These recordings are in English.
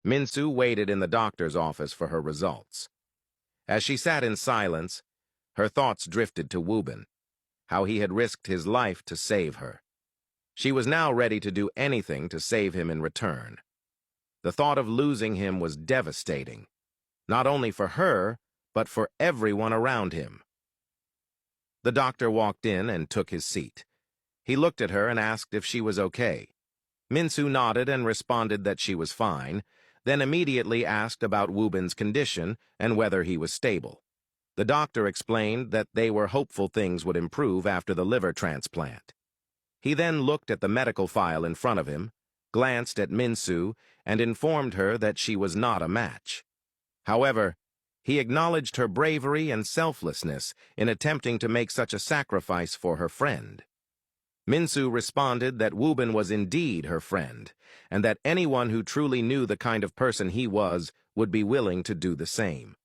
Minsu waited in the doctor's office for her results. As she sat in silence, her thoughts drifted to Wubin, how he had risked his life to save her. She was now ready to do anything to save him in return. The thought of losing him was devastating, not only for her, but for everyone around him. The doctor walked in and took his seat. He looked at her and asked if she was okay. Minsu nodded and responded that she was fine, then immediately asked about Wubin's condition and whether he was stable. The doctor explained that they were hopeful things would improve after the liver transplant. He then looked at the medical file in front of him, glanced at Minsu, and informed her that she was not a match. However, he acknowledged her bravery and selflessness in attempting to make such a sacrifice for her friend. Minsu responded that Wubin was indeed her friend, and that anyone who truly knew the kind of person he was would be willing to do the same.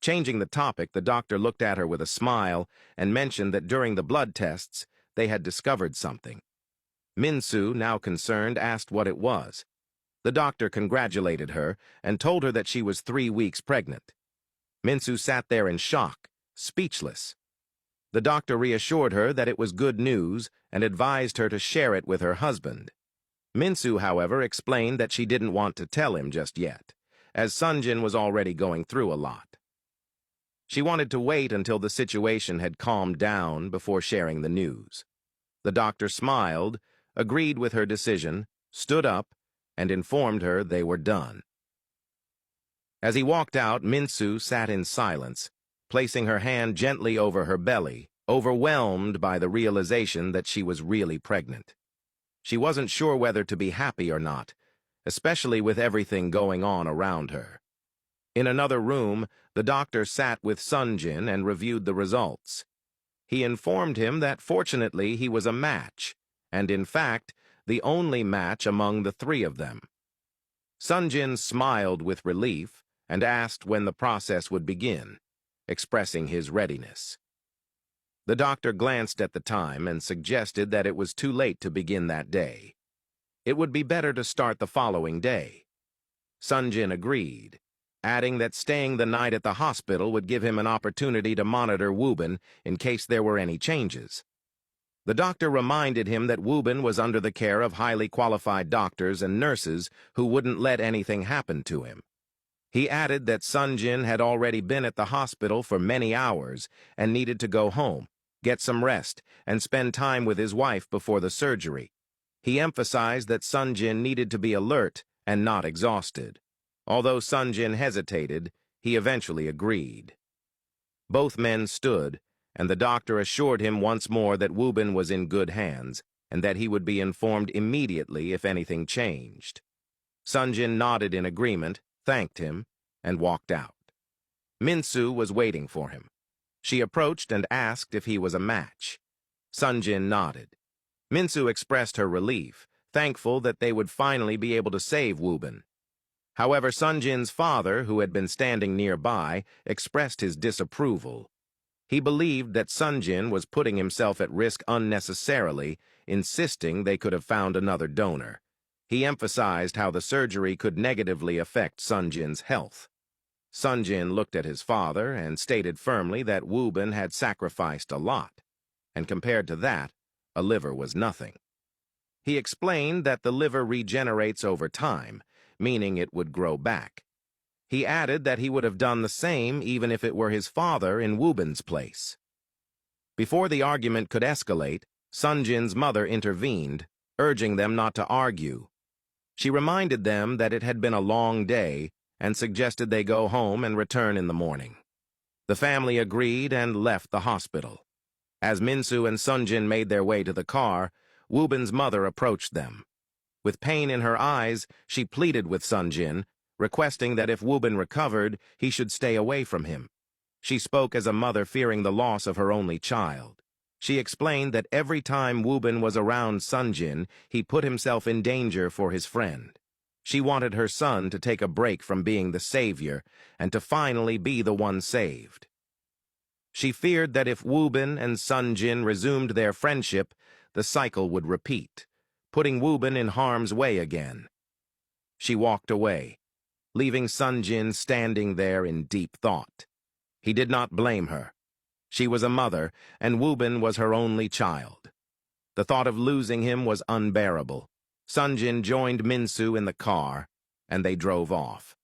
Changing the topic, the doctor looked at her with a smile and mentioned that during the blood tests, they had discovered something. Minsu, now concerned, asked what it was. The doctor congratulated her and told her that she was 3 weeks pregnant. Minsu sat there in shock, speechless. The doctor reassured her that it was good news and advised her to share it with her husband. Minsu, however, explained that she didn't want to tell him just yet, as Sonjin was already going through a lot. She wanted to wait until the situation had calmed down before sharing the news. The doctor smiled, agreed with her decision, stood up, and informed her they were done. As he walked out, Minsu sat in silence, placing her hand gently over her belly, overwhelmed by the realization that she was really pregnant. She wasn't sure whether to be happy or not, especially with everything going on around her. In another room, the doctor sat with Sonjin and reviewed the results. He informed him that fortunately he was a match, and in fact, the only match among the 3 of them. Sonjin smiled with relief and asked when the process would begin, expressing his readiness. The doctor glanced at the time and suggested that it was too late to begin that day. It would be better to start the following day. Sonjin agreed, adding that staying the night at the hospital would give him an opportunity to monitor Wubin in case there were any changes. The doctor reminded him that Wubin was under the care of highly qualified doctors and nurses who wouldn't let anything happen to him. He added that Sonjin had already been at the hospital for many hours and needed to go home, get some rest, and spend time with his wife before the surgery. He emphasized that Sonjin needed to be alert and not exhausted. Although Sonjin hesitated, he eventually agreed. Both men stood, and the doctor assured him once more that Wubin was in good hands and that he would be informed immediately if anything changed. Sonjin nodded in agreement, thanked him, and walked out. Minsu was waiting for him. She approached and asked if he was a match. Sonjin nodded. Minsu expressed her relief, thankful that they would finally be able to save Wubin. However, Sonjin's father, who had been standing nearby, expressed his disapproval. He believed that Sonjin was putting himself at risk unnecessarily, insisting they could have found another donor. He emphasized how the surgery could negatively affect Sonjin's health. Sonjin looked at his father and stated firmly that Wubin had sacrificed a lot, and compared to that, a liver was nothing. He explained that the liver regenerates over time, meaning it would grow back. He added that he would have done the same even if it were his father in Wubin's place. Before the argument could escalate, Sonjin's mother intervened, urging them not to argue. She reminded them that it had been a long day and suggested they go home and return in the morning. The family agreed and left the hospital. As Minsu and Sonjin made their way to the car, Wubin's mother approached them. With pain in her eyes, she pleaded with Sonjin, requesting that if Wubin recovered, he should stay away from him. She spoke as a mother fearing the loss of her only child. She explained that every time Wubin was around Sonjin, he put himself in danger for his friend. She wanted her son to take a break from being the savior and to finally be the one saved. She feared that if Wubin and Sonjin resumed their friendship, the cycle would repeat, putting Wubin in harm's way again. She walked away, leaving Sonjin standing there in deep thought. He did not blame her. She was a mother, and Woo-bin was her only child. The thought of losing him was unbearable. Sonjin joined Minsu in the car, and they drove off.